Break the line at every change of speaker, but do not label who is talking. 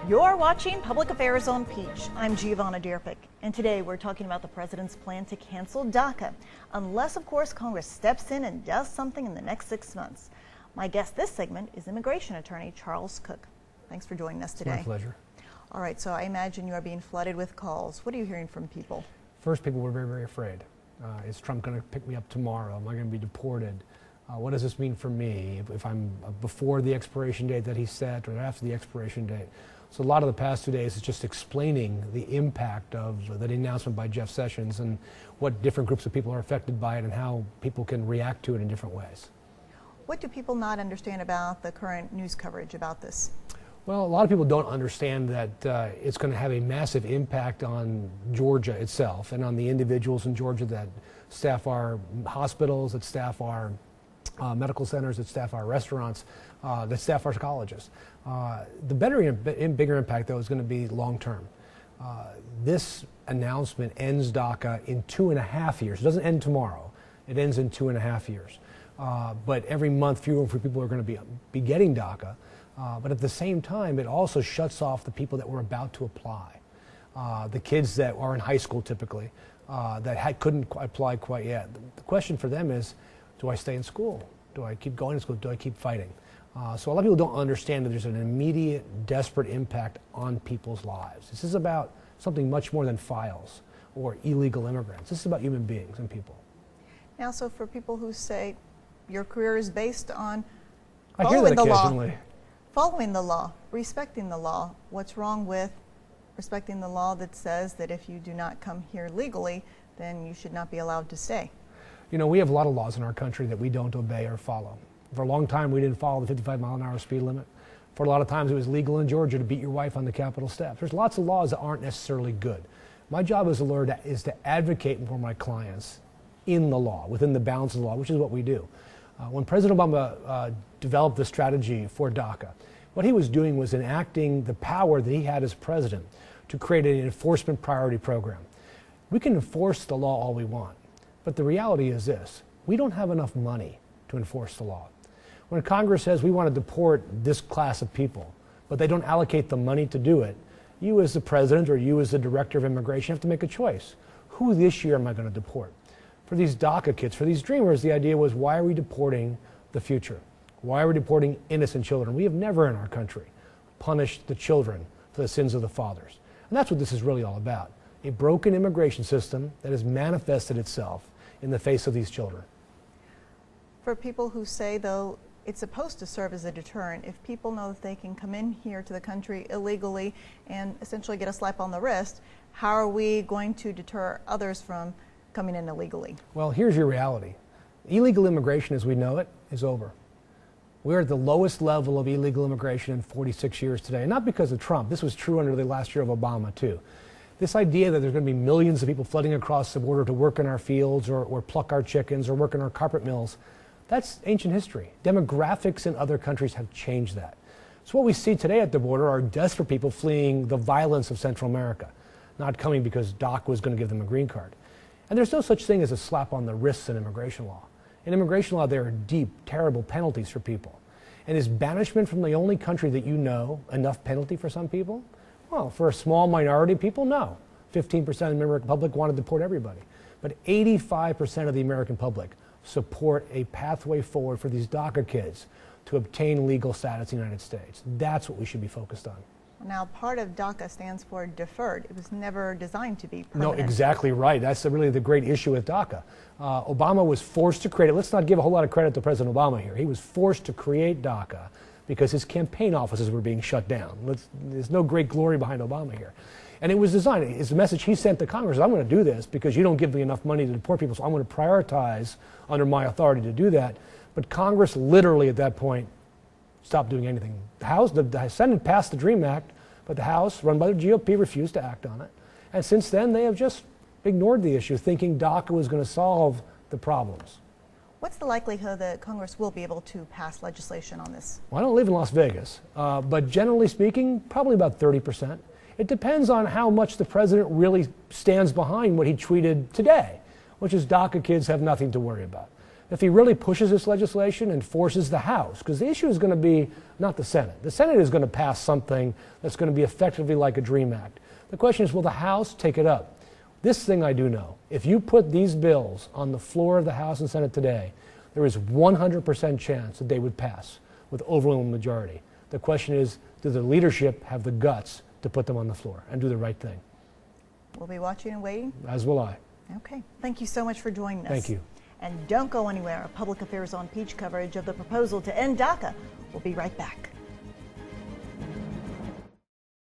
You're watching Public Affairs on Peach. I'm Giovanna Dierpick, and today we're talking about the president's plan to cancel Daca, unless, of course, Congress steps in and does something in the next 6 months. My guest this segment is immigration attorney Charles Cook. Thanks for joining us today.
My pleasure.
All right, so I imagine you are being flooded with calls. What are you hearing from people?
First, people were very, very afraid. Is Trump going to pick me up tomorrow? Am I going to be deported? What does this mean for me if I'm before the expiration date that he set or after the expiration date? So a lot of the past 2 days is just explaining the impact of that announcement by Jeff Sessions and what different groups of people are affected by it and how people can react to it in different ways.
What do people not understand about the current news coverage about this?
Well, a lot of people don't understand that it's going to have a massive impact on Georgia itself and on the individuals in Georgia that staff our hospitals, that staff our medical centers, that staff our restaurants, that staff our colleges. The bigger impact, though, is going to be long-term. This announcement ends DACA in 2.5 years. It doesn't end tomorrow. It ends in 2.5 years. But every month, fewer and fewer people are going to be getting DACA. But at the same time, it also shuts off the people that were about to apply. The kids that are in high school typically, that couldn't apply quite yet. The question for them is, do I stay in school? Do I keep going to school? Do I keep fighting? So a lot of people don't understand that there's an immediate, desperate impact on people's lives. This is about something much more than files or illegal immigrants. This is about human beings and people.
Now, so for people who say your career is based on
I hear that occasionally.
Following the law, respecting the law, what's wrong with respecting the law that says that if you do not come here legally, then you should not be allowed to stay?
You know, we have a lot of laws in our country that we don't obey or follow. For a long time, we didn't follow the 55-mile-an-hour speed limit. For a lot of times, it was legal in Georgia to beat your wife on the Capitol steps. There's lots of laws that aren't necessarily good. My job as a lawyer is to advocate for my clients in the law, within the bounds of the law, which is what we do. When President Obama developed the strategy for DACA, what he was doing was enacting the power that he had as president to create an enforcement priority program. We can enforce the law all we want, but the reality is this: we don't have enough money to enforce the law. When Congress says we want to deport this class of people, but they don't allocate the money to do it, you as the president or you as the director of immigration have to make a choice. Who this year am I going to deport? For these DACA kids, for these dreamers, the idea was, why are we deporting the future? Why are we deporting innocent children? We have never in our country punished the children for the sins of the fathers. And that's what this is really all about. A broken immigration system that has manifested itself in the face of these children.
For people who say, though, it's supposed to serve as a deterrent, if people know that they can come in here to the country illegally and essentially get a slap on the wrist, how are we going to deter others from coming in illegally? Well,
here's your reality. Illegal immigration as we know it is over. We're at the lowest level of illegal immigration in 46 years today, and not because of Trump. This was true under the last year of Obama, too. This idea that there's going to be millions of people flooding across the border to work in our fields or pluck our chickens or work in our carpet mills, that's ancient history. Demographics in other countries have changed that. So what we see today at the border are desperate people fleeing the violence of Central America, not coming because DACA was going to give them a green card. And there's no such thing as a slap on the wrists in immigration law. In immigration law, there are deep, terrible penalties for people. And is banishment from the only country that you know enough penalty for some people? Well, for a small minority of people, no. 15% of the American public want to deport everybody. But 85% of the American public support a pathway forward for these DACA kids to obtain legal status in the United States. That's what we should be focused on.
Now, part of DACA stands for deferred. It was never designed to be permanent.
No, exactly right. That's really the great issue with DACA. Obama was forced to create it. Let's not give a whole lot of credit to President Obama here. He was forced to create DACA because his campaign offices were being shut down. There's no great glory behind Obama here. And it was designed, it's the message he sent to Congress: I'm going to do this because you don't give me enough money to deport people, so I'm going to prioritize under my authority to do that. But Congress literally at that point stopped doing anything. The Senate passed the DREAM Act, but the House, run by the GOP, refused to act on it. And since then, they have just ignored the issue, thinking DACA was going to solve the problems.
What's the likelihood that Congress will be able to pass legislation on this?
Well, I don't live in Las Vegas, but generally speaking, probably about 30%. It depends on how much the president really stands behind what he tweeted today, which is DACA kids have nothing to worry about. if he really pushes this legislation and forces the House, because the issue is going to be not the Senate. The Senate is going to pass something that's going to be effectively like a DREAM Act. The question is, will the House take it up? This thing I do know. If you put these bills on the floor of the House and Senate today, there is 100% chance that they would pass with overwhelming majority. The question is, do the leadership have the guts to put them on the floor and do the right thing?
We'll be watching and waiting.
As will I.
Okay. Thank you so much for joining us.
Thank you.
And don't go anywhere. Our Public Affairs on Peach coverage of the proposal to end Daca. We'll be right back.